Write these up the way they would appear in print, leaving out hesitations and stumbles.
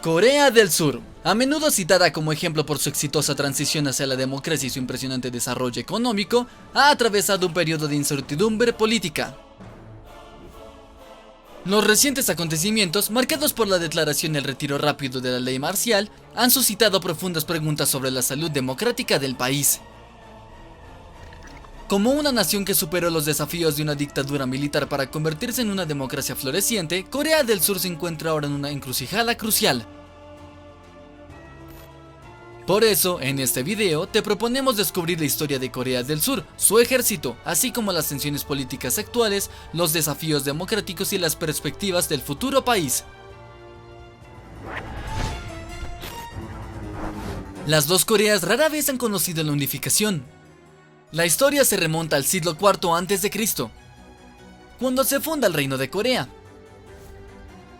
Corea del Sur, a menudo citada como ejemplo por su exitosa transición hacia la democracia y su impresionante desarrollo económico, ha atravesado un periodo de incertidumbre política. Los recientes acontecimientos, marcados por la declaración del retiro rápido de la ley marcial, han suscitado profundas preguntas sobre la salud democrática del país. Como una nación que superó los desafíos de una dictadura militar para convertirse en una democracia floreciente, Corea del Sur se encuentra ahora en una encrucijada crucial. Por eso, en este video, te proponemos descubrir la historia de Corea del Sur, su ejército, así como las tensiones políticas actuales, los desafíos democráticos y las perspectivas del futuro país. Las dos Coreas rara vez han conocido la unificación. La historia se remonta al siglo IV a.C., cuando se funda el Reino de Corea.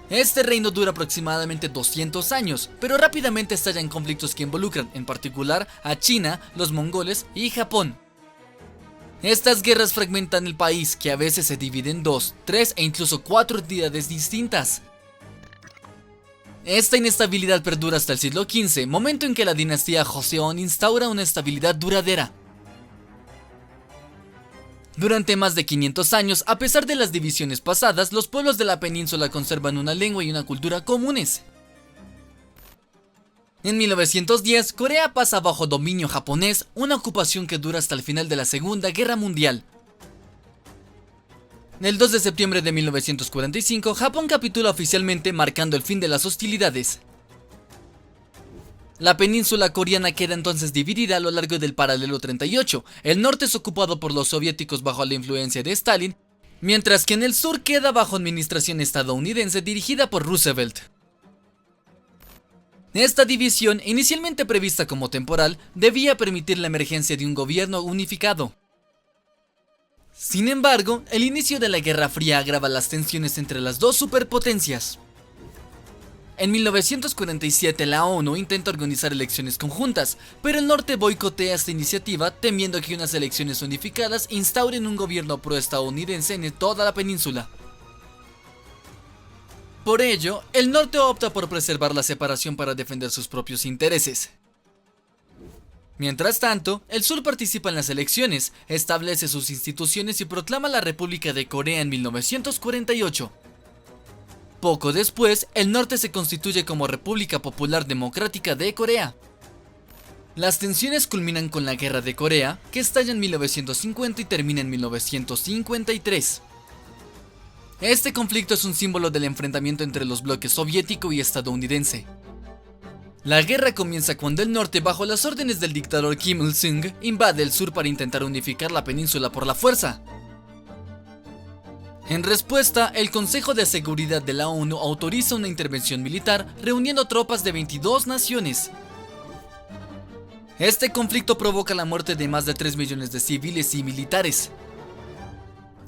Este reino dura aproximadamente 200 años, pero rápidamente estallan conflictos que involucran, en particular, a China, los mongoles y Japón. Estas guerras fragmentan el país, que a veces se divide en 2, 3 e incluso 4 entidades distintas. Esta inestabilidad perdura hasta el siglo XV, momento en que la dinastía Joseon instaura una estabilidad duradera. Durante más de 500 años, a pesar de las divisiones pasadas, los pueblos de la península conservan una lengua y una cultura comunes. En 1910, Corea pasa bajo dominio japonés, una ocupación que dura hasta el final de la Segunda Guerra Mundial. El 2 de septiembre de 1945, Japón capitula oficialmente, marcando el fin de las hostilidades. La península coreana queda entonces dividida a lo largo del paralelo 38, el norte es ocupado por los soviéticos bajo la influencia de Stalin, mientras que en el sur queda bajo administración estadounidense dirigida por Roosevelt. Esta división, inicialmente prevista como temporal, debía permitir la emergencia de un gobierno unificado. Sin embargo, el inicio de la Guerra Fría agrava las tensiones entre las dos superpotencias. En 1947 la ONU intenta organizar elecciones conjuntas, pero el norte boicotea esta iniciativa temiendo que unas elecciones unificadas instauren un gobierno pro-estadounidense en toda la península. Por ello, el norte opta por preservar la separación para defender sus propios intereses. Mientras tanto, el sur participa en las elecciones, establece sus instituciones y proclama la República de Corea en 1948. Poco después, el norte se constituye como República Popular Democrática de Corea. Las tensiones culminan con la Guerra de Corea, que estalla en 1950 y termina en 1953. Este conflicto es un símbolo del enfrentamiento entre los bloques soviético y estadounidense. La guerra comienza cuando el norte, bajo las órdenes del dictador Kim Il-sung, invade el sur para intentar unificar la península por la fuerza. En respuesta, el Consejo de Seguridad de la ONU autoriza una intervención militar, reuniendo tropas de 22 naciones. Este conflicto provoca la muerte de más de 3 millones de civiles y militares.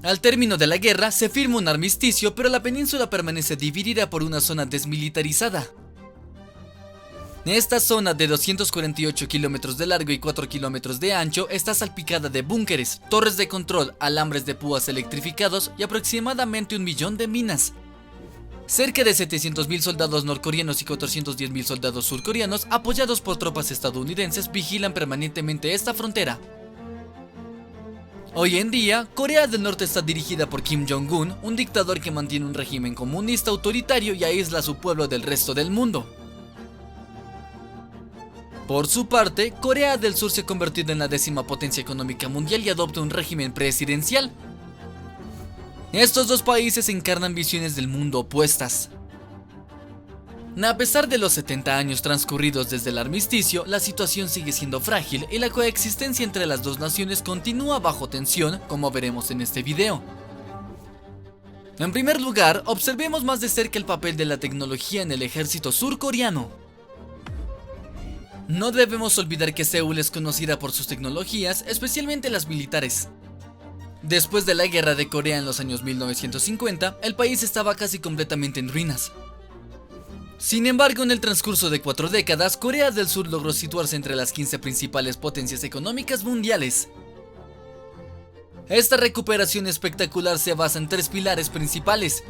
Al término de la guerra, se firma un armisticio, pero la península permanece dividida por una zona desmilitarizada. Esta zona de 248 kilómetros de largo y 4 kilómetros de ancho está salpicada de búnkeres, torres de control, alambres de púas electrificados y aproximadamente 1 millón de minas. Cerca de 700.000 soldados norcoreanos y 410.000 soldados surcoreanos, apoyados por tropas estadounidenses, vigilan permanentemente esta frontera. Hoy en día, Corea del Norte está dirigida por Kim Jong-un, un dictador que mantiene un régimen comunista autoritario y aísla a su pueblo del resto del mundo. Por su parte, Corea del Sur se ha convertido en la 10ª potencia económica mundial y adopta un régimen presidencial. Estos dos países encarnan visiones del mundo opuestas. A pesar de los 70 años transcurridos desde el armisticio, la situación sigue siendo frágil y la coexistencia entre las dos naciones continúa bajo tensión, como veremos en este video. En primer lugar, observemos más de cerca el papel de la tecnología en el ejército surcoreano. No debemos olvidar que Seúl es conocida por sus tecnologías, especialmente las militares. Después de la Guerra de Corea en los años 1950, el país estaba casi completamente en ruinas. Sin embargo, en el transcurso de 4 décadas, Corea del Sur logró situarse entre las 15 principales potencias económicas mundiales. Esta recuperación espectacular se basa en 3 pilares principales: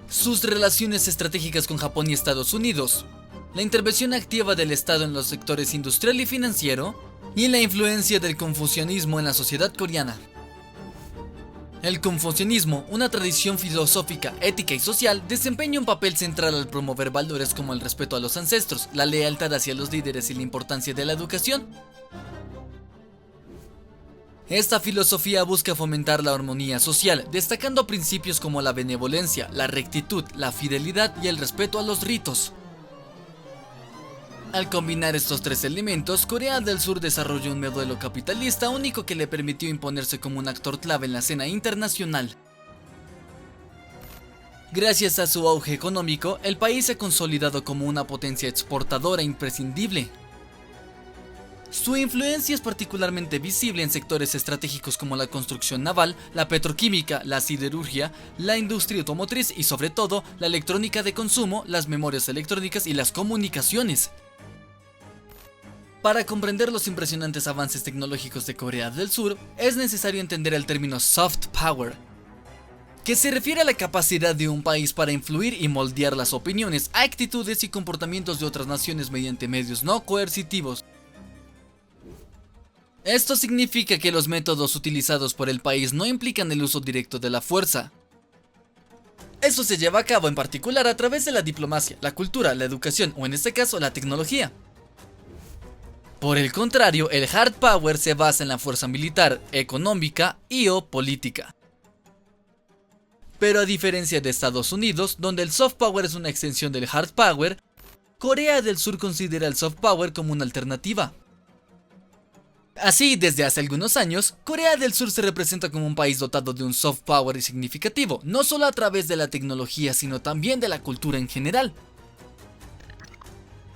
sus relaciones estratégicas con Japón y Estados Unidos, la intervención activa del Estado en los sectores industrial y financiero, y la influencia del confucianismo en la sociedad coreana. El confucianismo, una tradición filosófica, ética y social, desempeña un papel central al promover valores como el respeto a los ancestros, la lealtad hacia los líderes y la importancia de la educación. Esta filosofía busca fomentar la armonía social, destacando principios como la benevolencia, la rectitud, la fidelidad y el respeto a los ritos. Al combinar estos tres elementos, Corea del Sur desarrolló un modelo capitalista único que le permitió imponerse como un actor clave en la escena internacional. Gracias a su auge económico, el país se ha consolidado como una potencia exportadora imprescindible. Su influencia es particularmente visible en sectores estratégicos como la construcción naval, la petroquímica, la siderurgia, la industria automotriz y sobre todo la electrónica de consumo, las memorias electrónicas y las comunicaciones. Para comprender los impresionantes avances tecnológicos de Corea del Sur, es necesario entender el término soft power, que se refiere a la capacidad de un país para influir y moldear las opiniones, actitudes y comportamientos de otras naciones mediante medios no coercitivos. Esto significa que los métodos utilizados por el país no implican el uso directo de la fuerza. Eso se lleva a cabo en particular a través de la diplomacia, la cultura, la educación o en este caso la tecnología. Por el contrario, el hard power se basa en la fuerza militar, económica y o política. Pero a diferencia de Estados Unidos, donde el soft power es una extensión del hard power, Corea del Sur considera el soft power como una alternativa. Así, desde hace algunos años, Corea del Sur se representa como un país dotado de un soft power significativo, no solo a través de la tecnología, sino también de la cultura en general.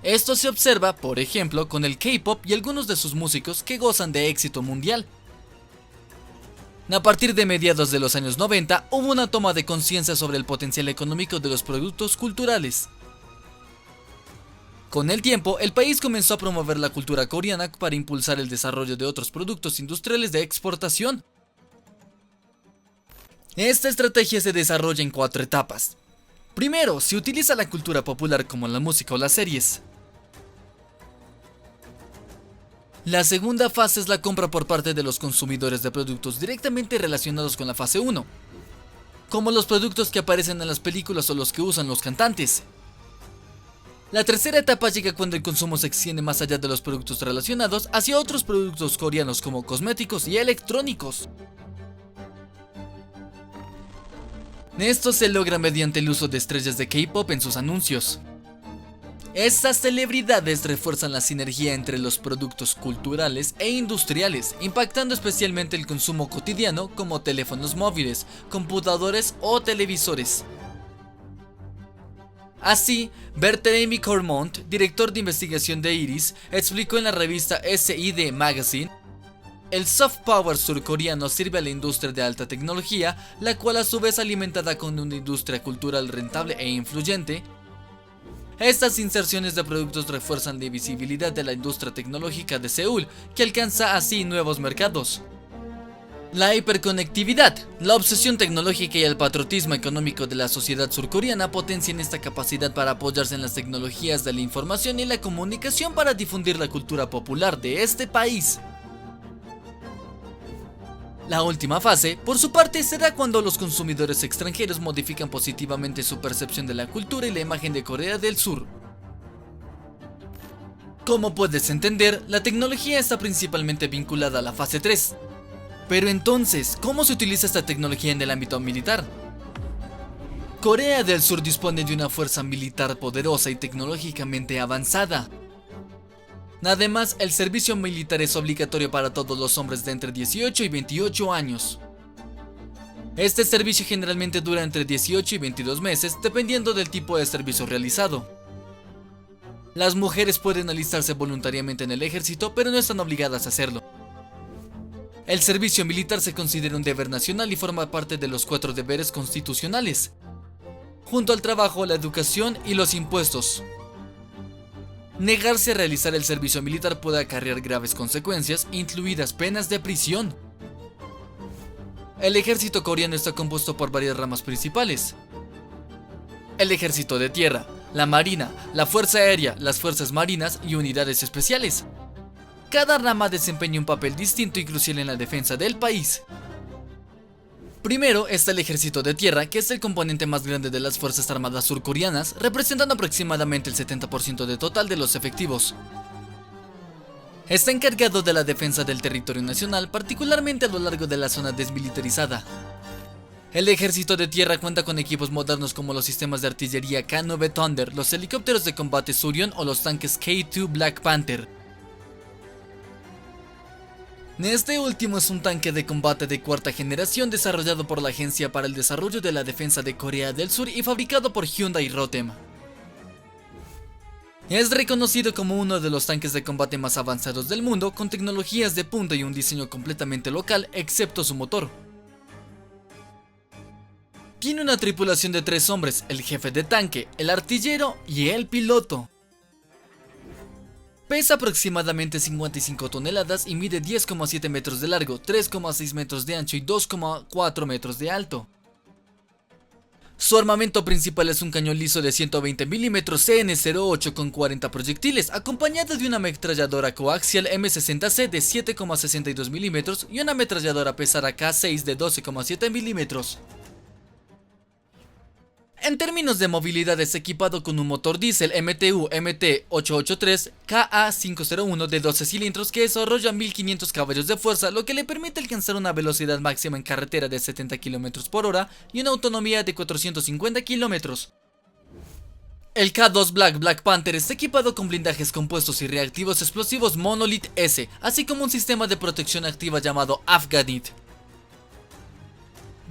Esto se observa, por ejemplo, con el K-pop y algunos de sus músicos que gozan de éxito mundial. A partir de mediados de los años 90, hubo una toma de conciencia sobre el potencial económico de los productos culturales. Con el tiempo, el país comenzó a promover la cultura coreana para impulsar el desarrollo de otros productos industriales de exportación. Esta estrategia se desarrolla en 4 etapas. Primero, se utiliza la cultura popular como la música o las series. La segunda fase es la compra por parte de los consumidores de productos directamente relacionados con la fase 1, como los productos que aparecen en las películas o los que usan los cantantes. La tercera etapa llega cuando el consumo se extiende más allá de los productos relacionados hacia otros productos coreanos como cosméticos y electrónicos. Esto se logra mediante el uso de estrellas de K-pop en sus anuncios. Estas celebridades refuerzan la sinergia entre los productos culturales e industriales, impactando especialmente el consumo cotidiano como teléfonos móviles, computadores o televisores. Así, Barthélemy Cormont, director de investigación de Iris, explicó en la revista SID Magazine: el soft power surcoreano sirve a la industria de alta tecnología, la cual a su vez alimentada con una industria cultural rentable e influyente. Estas inserciones de productos refuerzan la visibilidad de la industria tecnológica de Seúl, que alcanza así nuevos mercados. La hiperconectividad, la obsesión tecnológica y el patriotismo económico de la sociedad surcoreana potencian esta capacidad para apoyarse en las tecnologías de la información y la comunicación para difundir la cultura popular de este país. La última fase, por su parte, se da cuando los consumidores extranjeros modifican positivamente su percepción de la cultura y la imagen de Corea del Sur. Como puedes entender, la tecnología está principalmente vinculada a la fase 3. Pero entonces, ¿cómo se utiliza esta tecnología en el ámbito militar? Corea del Sur dispone de una fuerza militar poderosa y tecnológicamente avanzada. Además, el servicio militar es obligatorio para todos los hombres de entre 18 y 28 años. Este servicio generalmente dura entre 18 y 22 meses, dependiendo del tipo de servicio realizado. Las mujeres pueden alistarse voluntariamente en el ejército, pero no están obligadas a hacerlo. El servicio militar se considera un deber nacional y forma parte de los 4 deberes constitucionales, junto al trabajo, la educación y los impuestos. Negarse a realizar el servicio militar puede acarrear graves consecuencias, incluidas penas de prisión. El ejército coreano está compuesto por varias ramas principales. El ejército de tierra, la Marina, la Fuerza Aérea, las Fuerzas Marinas y unidades especiales. Cada rama desempeña un papel distinto y crucial en la defensa del país. Primero está el Ejército de Tierra, que es el componente más grande de las Fuerzas Armadas surcoreanas, representando aproximadamente el 70% del total de los efectivos. Está encargado de la defensa del territorio nacional, particularmente a lo largo de la zona desmilitarizada. El Ejército de Tierra cuenta con equipos modernos como los sistemas de artillería K-9 Thunder, los helicópteros de combate Surion o los tanques K-2 Black Panther. Este último es un tanque de combate de cuarta generación desarrollado por la Agencia para el Desarrollo de la Defensa de Corea del Sur y fabricado por Hyundai Rotem. Es reconocido como uno de los tanques de combate más avanzados del mundo, con tecnologías de punta y un diseño completamente local, excepto su motor. Tiene una tripulación de 3 hombres, el jefe de tanque, el artillero y el piloto. Pesa aproximadamente 55 toneladas y mide 10,7 metros de largo, 3,6 metros de ancho y 2,4 metros de alto. Su armamento principal es un cañón liso de 120 mm CN08 con 40 proyectiles, acompañado de una ametralladora coaxial M60C de 7,62 mm y una ametralladora pesada K6 de 12,7 mm. En términos de movilidad es equipado con un motor diésel MTU MT883 KA501 de 12 cilindros que desarrolla 1500 caballos de fuerza, lo que le permite alcanzar una velocidad máxima en carretera de 70 km por hora y una autonomía de 450 km. El K2 Black Panther está equipado con blindajes compuestos y reactivos explosivos Monolith S, así como un sistema de protección activa llamado Afghanit.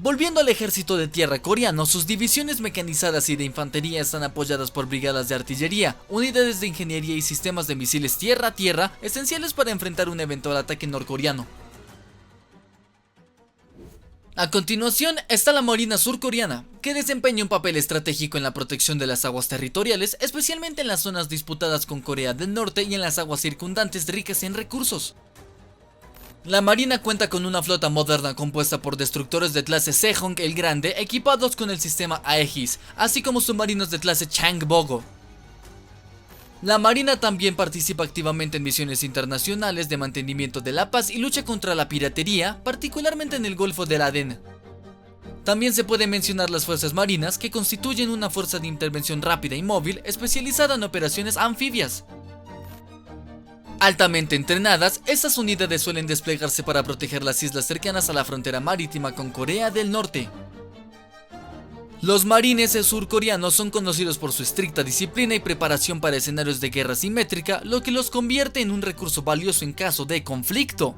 Volviendo al Ejército de Tierra coreano, sus divisiones mecanizadas y de infantería están apoyadas por brigadas de artillería, unidades de ingeniería y sistemas de misiles tierra-tierra, esenciales para enfrentar un eventual ataque norcoreano. A continuación está la Marina surcoreana, que desempeña un papel estratégico en la protección de las aguas territoriales, especialmente en las zonas disputadas con Corea del Norte y en las aguas circundantes ricas en recursos. La Marina cuenta con una flota moderna compuesta por destructores de clase Sejong el Grande equipados con el sistema Aegis, así como submarinos de clase Changbogo. La Marina también participa activamente en misiones internacionales de mantenimiento de la paz y lucha contra la piratería, particularmente en el Golfo del Adén. También se puede mencionar las Fuerzas Marinas, que constituyen una fuerza de intervención rápida y móvil especializada en operaciones anfibias. Altamente entrenadas, estas unidades suelen desplegarse para proteger las islas cercanas a la frontera marítima con Corea del Norte. Los marines surcoreanos son conocidos por su estricta disciplina y preparación para escenarios de guerra simétrica, lo que los convierte en un recurso valioso en caso de conflicto.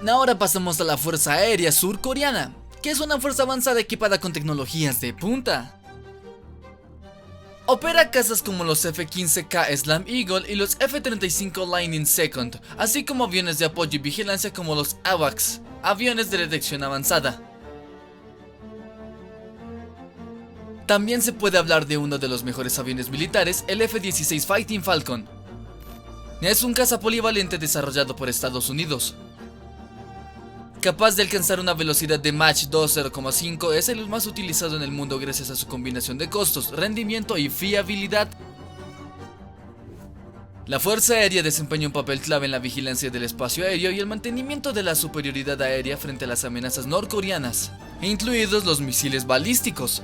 Ahora pasamos a la Fuerza Aérea Surcoreana, que es una fuerza avanzada equipada con tecnologías de punta. Opera cazas como los F-15K Slam Eagle y los F-35 Lightning II, así como aviones de apoyo y vigilancia como los AWACS, aviones de detección avanzada. También se puede hablar de uno de los mejores aviones militares, el F-16 Fighting Falcon. Es un caza polivalente desarrollado por Estados Unidos. Capaz de alcanzar una velocidad de Mach 2.0,5, es el más utilizado en el mundo gracias a su combinación de costos, rendimiento y fiabilidad. La Fuerza Aérea desempeña un papel clave en la vigilancia del espacio aéreo y el mantenimiento de la superioridad aérea frente a las amenazas norcoreanas, incluidos los misiles balísticos.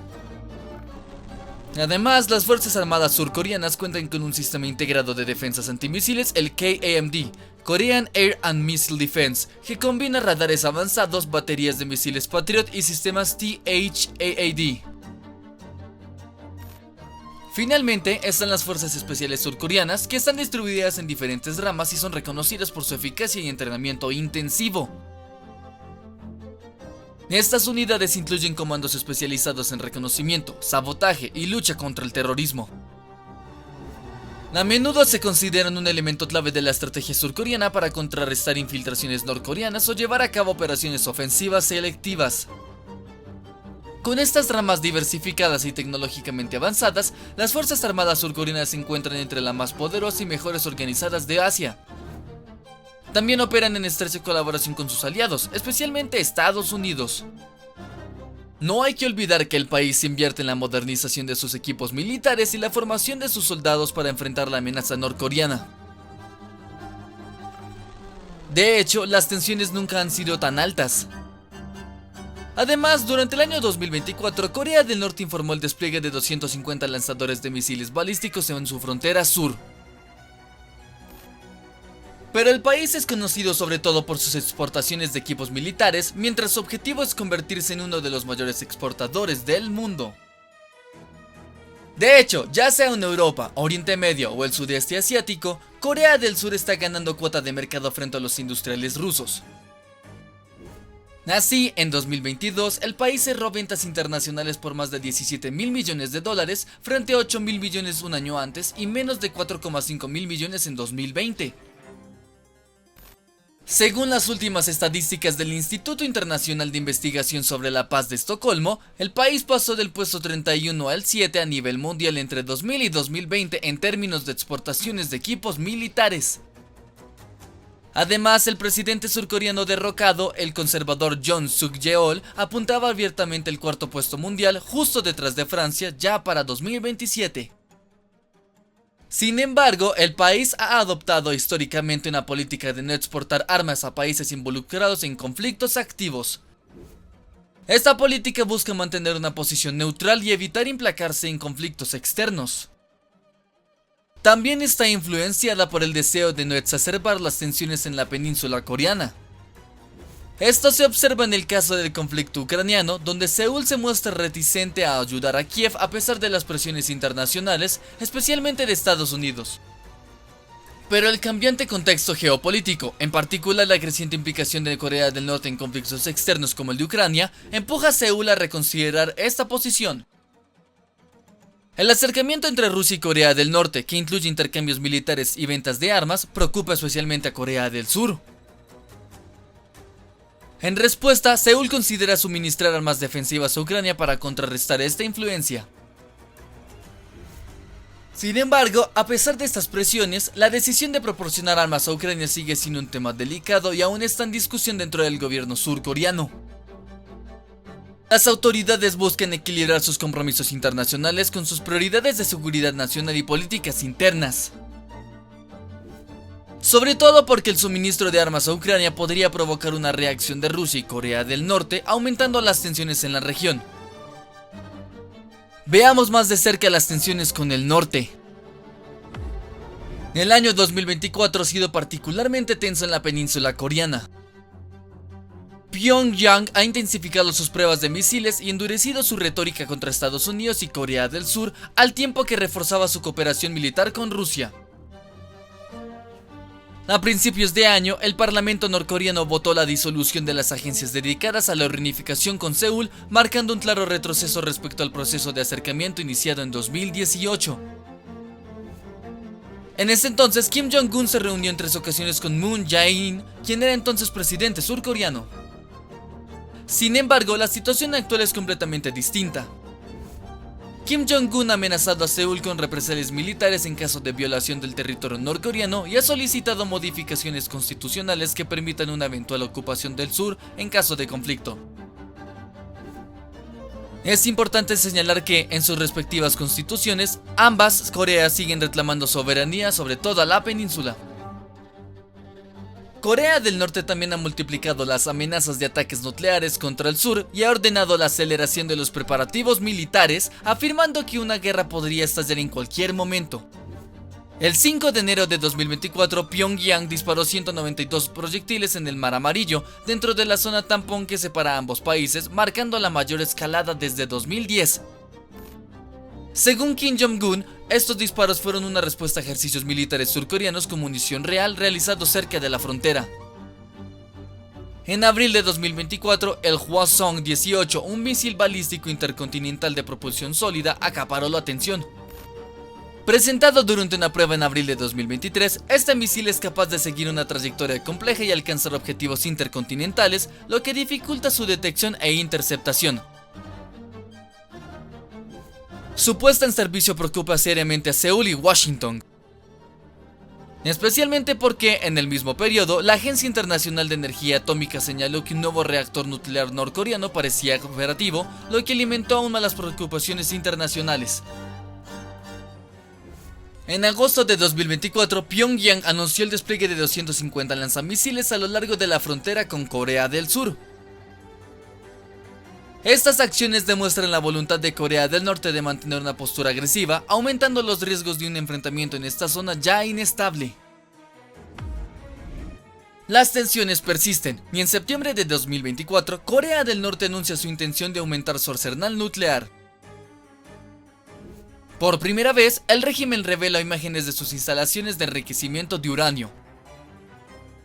Además, las Fuerzas Armadas surcoreanas cuentan con un sistema integrado de defensas antimisiles, el KAMD, Korean Air and Missile Defense, que combina radares avanzados, baterías de misiles Patriot y sistemas THAAD. Finalmente, están las Fuerzas Especiales Surcoreanas, que están distribuidas en diferentes ramas y son reconocidas por su eficacia y entrenamiento intensivo. Estas unidades incluyen comandos especializados en reconocimiento, sabotaje y lucha contra el terrorismo. A menudo se consideran un elemento clave de la estrategia surcoreana para contrarrestar infiltraciones norcoreanas o llevar a cabo operaciones ofensivas selectivas. Con estas ramas diversificadas y tecnológicamente avanzadas, las Fuerzas Armadas surcoreanas se encuentran entre las más poderosas y mejores organizadas de Asia. También operan en estrecha colaboración con sus aliados, especialmente Estados Unidos. No hay que olvidar que el país invierte en la modernización de sus equipos militares y la formación de sus soldados para enfrentar la amenaza norcoreana. De hecho, las tensiones nunca han sido tan altas. Además, durante el año 2024, Corea del Norte informó el despliegue de 250 lanzadores de misiles balísticos en su frontera sur. Pero el país es conocido sobre todo por sus exportaciones de equipos militares, mientras su objetivo es convertirse en uno de los mayores exportadores del mundo. De hecho, ya sea en Europa, Oriente Medio o el sudeste asiático, Corea del Sur está ganando cuota de mercado frente a los industriales rusos. Así, en 2022, el país cerró ventas internacionales por más de 17 mil millones de dólares frente a 8 mil millones un año antes y menos de 4,5 mil millones en 2020. Según las últimas estadísticas del Instituto Internacional de Investigación sobre la Paz de Estocolmo, el país pasó del puesto 31 al 7 a nivel mundial entre 2000 y 2020 en términos de exportaciones de equipos militares. Además, el presidente surcoreano derrocado, el conservador Yoon Suk-yeol, apuntaba abiertamente el cuarto puesto mundial justo detrás de Francia ya para 2027. Sin embargo, el país ha adoptado históricamente una política de no exportar armas a países involucrados en conflictos activos. Esta política busca mantener una posición neutral y evitar implicarse en conflictos externos. También está influenciada por el deseo de no exacerbar las tensiones en la península coreana. Esto se observa en el caso del conflicto ucraniano, donde Seúl se muestra reticente a ayudar a Kiev a pesar de las presiones internacionales, especialmente de Estados Unidos. Pero el cambiante contexto geopolítico, en particular la creciente implicación de Corea del Norte en conflictos externos como el de Ucrania, empuja a Seúl a reconsiderar esta posición. El acercamiento entre Rusia y Corea del Norte, que incluye intercambios militares y ventas de armas, preocupa especialmente a Corea del Sur. En respuesta, Seúl considera suministrar armas defensivas a Ucrania para contrarrestar esta influencia. Sin embargo, a pesar de estas presiones, la decisión de proporcionar armas a Ucrania sigue siendo un tema delicado y aún está en discusión dentro del gobierno surcoreano. Las autoridades buscan equilibrar sus compromisos internacionales con sus prioridades de seguridad nacional y políticas internas. Sobre todo porque el suministro de armas a Ucrania podría provocar una reacción de Rusia y Corea del Norte, aumentando las tensiones en la región. Veamos más de cerca las tensiones con el norte. El año 2024 ha sido particularmente tenso en la península coreana. Pyongyang ha intensificado sus pruebas de misiles y endurecido su retórica contra Estados Unidos y Corea del Sur, al tiempo que reforzaba su cooperación militar con Rusia. A principios de año, el parlamento norcoreano votó la disolución de las agencias dedicadas a la reunificación con Seúl, marcando un claro retroceso respecto al proceso de acercamiento iniciado en 2018. En ese entonces, Kim Jong-un se reunió en 3 ocasiones con Moon Jae-in, quien era entonces presidente surcoreano. Sin embargo, la situación actual es completamente distinta. Kim Jong-un ha amenazado a Seúl con represalias militares en caso de violación del territorio norcoreano y ha solicitado modificaciones constitucionales que permitan una eventual ocupación del sur en caso de conflicto. Es importante señalar que, en sus respectivas constituciones, ambas Coreas siguen reclamando soberanía sobre toda la península. Corea del Norte también ha multiplicado las amenazas de ataques nucleares contra el sur y ha ordenado la aceleración de los preparativos militares, afirmando que una guerra podría estallar en cualquier momento. El 5 de enero de 2024, Pyongyang disparó 192 proyectiles en el Mar Amarillo, dentro de la zona tampón que separa a ambos países, marcando la mayor escalada desde 2010. Según Kim Jong-un, estos disparos fueron una respuesta a ejercicios militares surcoreanos con munición real realizados cerca de la frontera. En abril de 2024, el Hwasong-18, un misil balístico intercontinental de propulsión sólida, acaparó la atención. Presentado durante una prueba en abril de 2023, este misil es capaz de seguir una trayectoria compleja y alcanzar objetivos intercontinentales, lo que dificulta su detección e interceptación. Su puesta en servicio preocupa seriamente a Seúl y Washington. Especialmente porque, en el mismo periodo, la Agencia Internacional de Energía Atómica señaló que un nuevo reactor nuclear norcoreano parecía operativo, lo que alimentó aún más las preocupaciones internacionales. En agosto de 2024, Pyongyang anunció el despliegue de 250 lanzamisiles a lo largo de la frontera con Corea del Sur. Estas acciones demuestran la voluntad de Corea del Norte de mantener una postura agresiva, aumentando los riesgos de un enfrentamiento en esta zona ya inestable. Las tensiones persisten, y en septiembre de 2024, Corea del Norte anuncia su intención de aumentar su arsenal nuclear. Por primera vez, el régimen revela imágenes de sus instalaciones de enriquecimiento de uranio.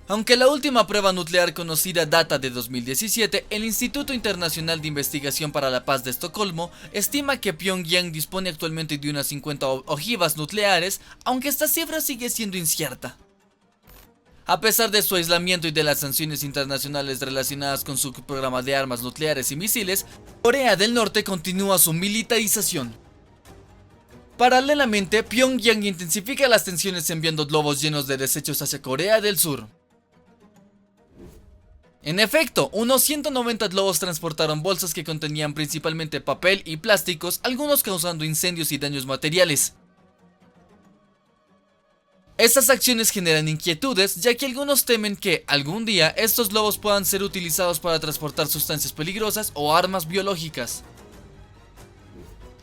Aunque la última prueba nuclear conocida data de 2017, el Instituto Internacional de Investigación para la Paz de Estocolmo estima que Pyongyang dispone actualmente de unas 50 ojivas nucleares, aunque esta cifra sigue siendo incierta. A pesar de su aislamiento y de las sanciones internacionales relacionadas con su programa de armas nucleares y misiles, Corea del Norte continúa su militarización. Paralelamente, Pyongyang intensifica las tensiones enviando globos llenos de desechos hacia Corea del Sur. En efecto, unos 190 globos transportaron bolsas que contenían principalmente papel y plásticos, algunos causando incendios y daños materiales. Estas acciones generan inquietudes, ya que algunos temen que, algún día, estos globos puedan ser utilizados para transportar sustancias peligrosas o armas biológicas.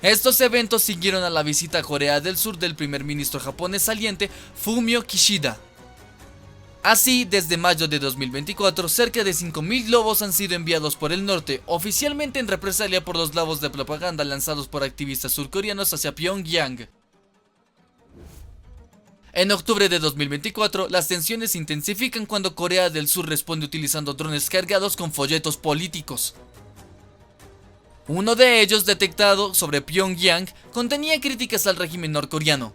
Estos eventos siguieron a la visita a Corea del Sur del primer ministro japonés saliente, Fumio Kishida. Así, desde mayo de 2024, cerca de 5.000 globos han sido enviados por el norte, oficialmente en represalia por los globos de propaganda lanzados por activistas surcoreanos hacia Pyongyang. En octubre de 2024, las tensiones se intensifican cuando Corea del Sur responde utilizando drones cargados con folletos políticos. Uno de ellos, detectado sobre Pyongyang, contenía críticas al régimen norcoreano.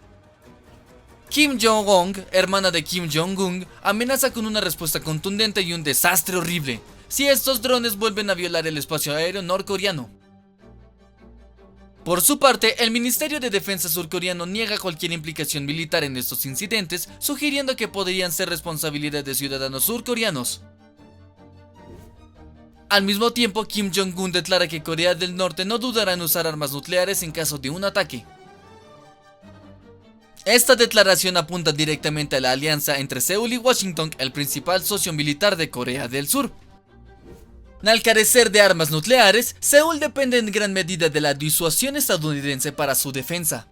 Kim Jong-un, hermana de Kim Jong-un, amenaza con una respuesta contundente y un desastre horrible si estos drones vuelven a violar el espacio aéreo norcoreano. Por su parte, el Ministerio de Defensa surcoreano niega cualquier implicación militar en estos incidentes, sugiriendo que podrían ser responsabilidad de ciudadanos surcoreanos. Al mismo tiempo, Kim Jong-un declara que Corea del Norte no dudará en usar armas nucleares en caso de un ataque. Esta declaración apunta directamente a la alianza entre Seúl y Washington, el principal socio militar de Corea del Sur. Al carecer de armas nucleares, Seúl depende en gran medida de la disuasión estadounidense para su defensa.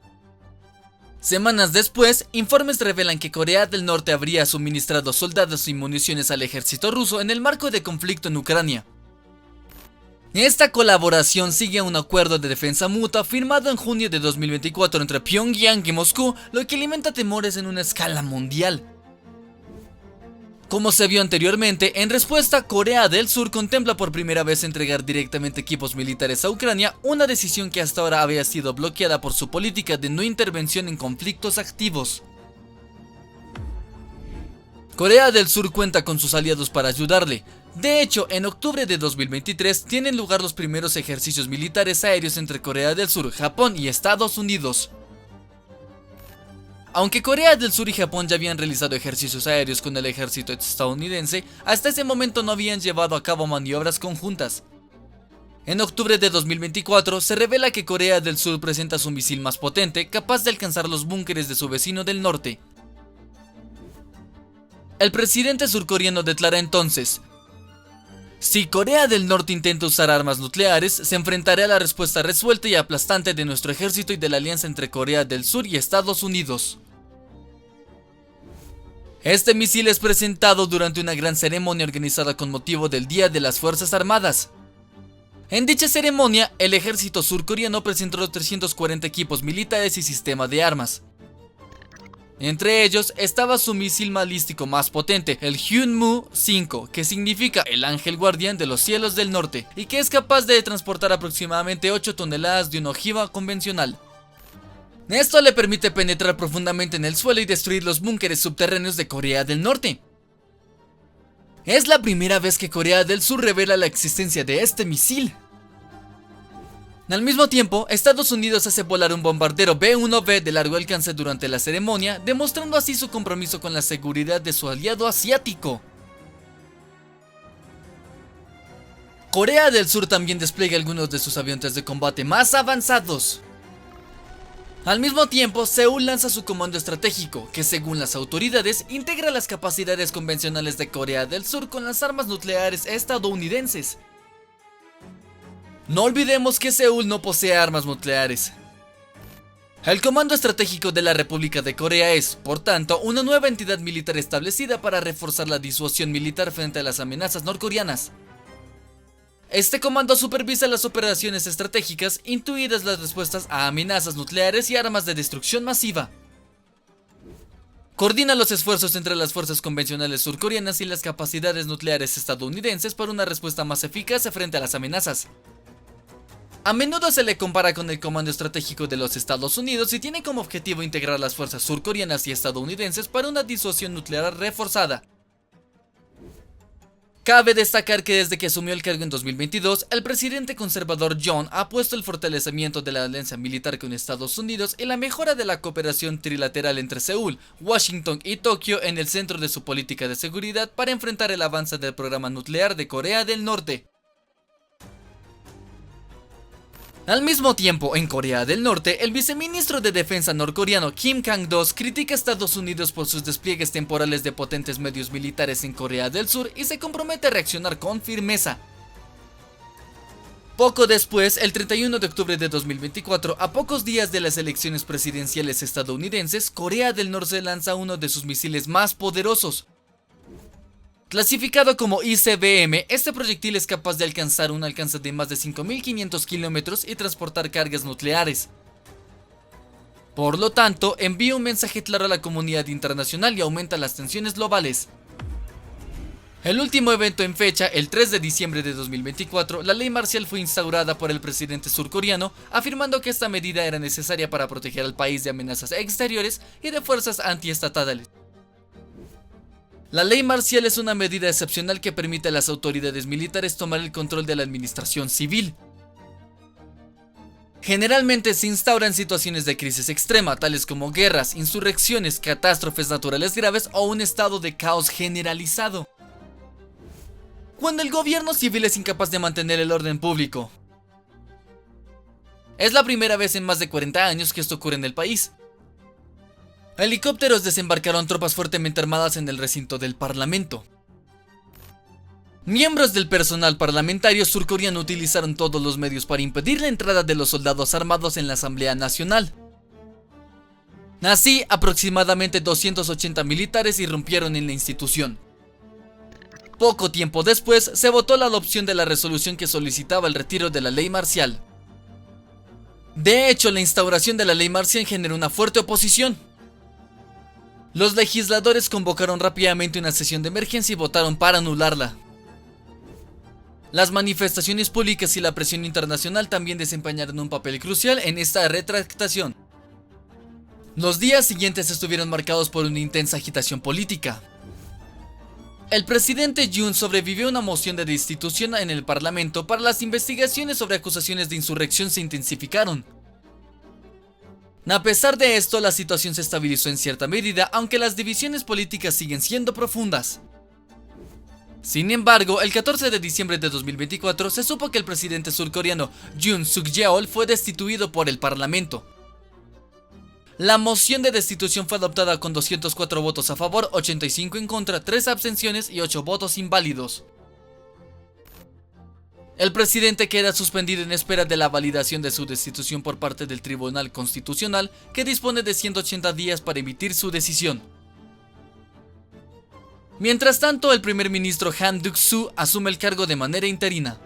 Semanas después, informes revelan que Corea del Norte habría suministrado soldados y municiones al ejército ruso en el marco de conflicto en Ucrania. Esta colaboración sigue a un acuerdo de defensa mutua firmado en junio de 2024 entre Pyongyang y Moscú, lo que alimenta temores en una escala mundial. Como se vio anteriormente, en respuesta, Corea del Sur contempla por primera vez entregar directamente equipos militares a Ucrania, una decisión que hasta ahora había sido bloqueada por su política de no intervención en conflictos activos. Corea del Sur cuenta con sus aliados para ayudarle. De hecho, en octubre de 2023 tienen lugar los primeros ejercicios militares aéreos entre Corea del Sur, Japón y Estados Unidos. Aunque Corea del Sur y Japón ya habían realizado ejercicios aéreos con el ejército estadounidense, hasta ese momento no habían llevado a cabo maniobras conjuntas. En octubre de 2024 se revela que Corea del Sur presenta su misil más potente, capaz de alcanzar los búnkeres de su vecino del norte. El presidente surcoreano declara entonces: si Corea del Norte intenta usar armas nucleares, se enfrentará a la respuesta resuelta y aplastante de nuestro ejército y de la alianza entre Corea del Sur y Estados Unidos. Este misil es presentado durante una gran ceremonia organizada con motivo del Día de las Fuerzas Armadas. En dicha ceremonia, el ejército surcoreano presentó los 340 equipos militares y sistema de armas. Entre ellos estaba su misil balístico más potente, el Hyunmoo-5, que significa el ángel guardián de los cielos del norte, y que es capaz de transportar aproximadamente 8 toneladas de una ojiva convencional. Esto le permite penetrar profundamente en el suelo y destruir los búnkeres subterráneos de Corea del Norte. Es la primera vez que Corea del Sur revela la existencia de este misil. Al mismo tiempo, Estados Unidos hace volar un bombardero B-1B de largo alcance durante la ceremonia, demostrando así su compromiso con la seguridad de su aliado asiático. Corea del Sur también despliega algunos de sus aviones de combate más avanzados. Al mismo tiempo, Seúl lanza su comando estratégico, que según las autoridades, integra las capacidades convencionales de Corea del Sur con las armas nucleares estadounidenses. No olvidemos que Seúl no posee armas nucleares. El Comando Estratégico de la República de Corea es, por tanto, una nueva entidad militar establecida para reforzar la disuasión militar frente a las amenazas norcoreanas. Este comando supervisa las operaciones estratégicas, incluidas las respuestas a amenazas nucleares y armas de destrucción masiva. Coordina los esfuerzos entre las fuerzas convencionales surcoreanas y las capacidades nucleares estadounidenses para una respuesta más eficaz frente a las amenazas. A menudo se le compara con el Comando Estratégico de los Estados Unidos y tiene como objetivo integrar las fuerzas surcoreanas y estadounidenses para una disuasión nuclear reforzada. Cabe destacar que desde que asumió el cargo en 2022, el presidente conservador Yoon ha puesto el fortalecimiento de la alianza militar con Estados Unidos y la mejora de la cooperación trilateral entre Seúl, Washington y Tokio en el centro de su política de seguridad para enfrentar el avance del programa nuclear de Corea del Norte. Al mismo tiempo, en Corea del Norte, el viceministro de Defensa norcoreano Kim Kang-dos critica a Estados Unidos por sus despliegues temporales de potentes medios militares en Corea del Sur y se compromete a reaccionar con firmeza. Poco después, el 31 de octubre de 2024, a pocos días de las elecciones presidenciales estadounidenses, Corea del Norte lanza uno de sus misiles más poderosos. Clasificado como ICBM, este proyectil es capaz de alcanzar un alcance de más de 5.500 kilómetros y transportar cargas nucleares. Por lo tanto, envía un mensaje claro a la comunidad internacional y aumenta las tensiones globales. El último evento en fecha, el 3 de diciembre de 2024, la ley marcial fue instaurada por el presidente surcoreano, afirmando que esta medida era necesaria para proteger al país de amenazas exteriores y de fuerzas antiestatales. La ley marcial es una medida excepcional que permite a las autoridades militares tomar el control de la administración civil. Generalmente se instaura en situaciones de crisis extrema, tales como guerras, insurrecciones, catástrofes naturales graves o un estado de caos generalizado. Cuando el gobierno civil es incapaz de mantener el orden público. Es la primera vez en más de 40 años que esto ocurre en el país. Helicópteros desembarcaron tropas fuertemente armadas en el recinto del Parlamento. Miembros del personal parlamentario surcoreano utilizaron todos los medios para impedir la entrada de los soldados armados en la Asamblea Nacional. Así, aproximadamente 280 militares irrumpieron en la institución. Poco tiempo después, se votó la adopción de la resolución que solicitaba el retiro de la ley marcial. De hecho, la instauración de la ley marcial generó una fuerte oposición. Los legisladores convocaron rápidamente una sesión de emergencia y votaron para anularla. Las manifestaciones públicas y la presión internacional también desempeñaron un papel crucial en esta retractación. Los días siguientes estuvieron marcados por una intensa agitación política. El presidente Yoon sobrevivió a una moción de destitución en el Parlamento para las investigaciones sobre acusaciones de insurrección se intensificaron. A pesar de esto, la situación se estabilizó en cierta medida, aunque las divisiones políticas siguen siendo profundas. Sin embargo, el 14 de diciembre de 2024 se supo que el presidente surcoreano Yoon Suk-yeol fue destituido por el Parlamento. La moción de destitución fue adoptada con 204 votos a favor, 85 en contra, 3 abstenciones y 8 votos inválidos. El presidente queda suspendido en espera de la validación de su destitución por parte del Tribunal Constitucional, que dispone de 180 días para emitir su decisión. Mientras tanto, el primer ministro Han Duck-soo asume el cargo de manera interina.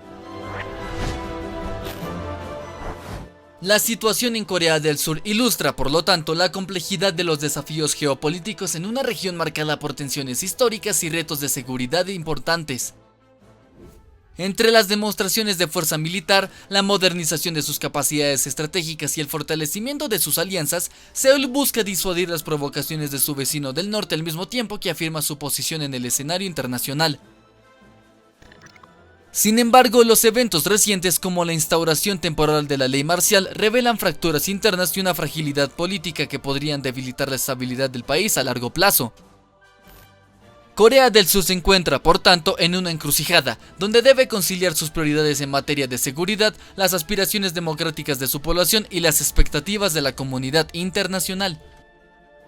La situación en Corea del Sur ilustra, por lo tanto, la complejidad de los desafíos geopolíticos en una región marcada por tensiones históricas y retos de seguridad importantes. Entre las demostraciones de fuerza militar, la modernización de sus capacidades estratégicas y el fortalecimiento de sus alianzas, Seúl busca disuadir las provocaciones de su vecino del norte al mismo tiempo que afirma su posición en el escenario internacional. Sin embargo, los eventos recientes como la instauración temporal de la ley marcial revelan fracturas internas y una fragilidad política que podrían debilitar la estabilidad del país a largo plazo. Corea del Sur se encuentra, por tanto, en una encrucijada, donde debe conciliar sus prioridades en materia de seguridad, las aspiraciones democráticas de su población y las expectativas de la comunidad internacional.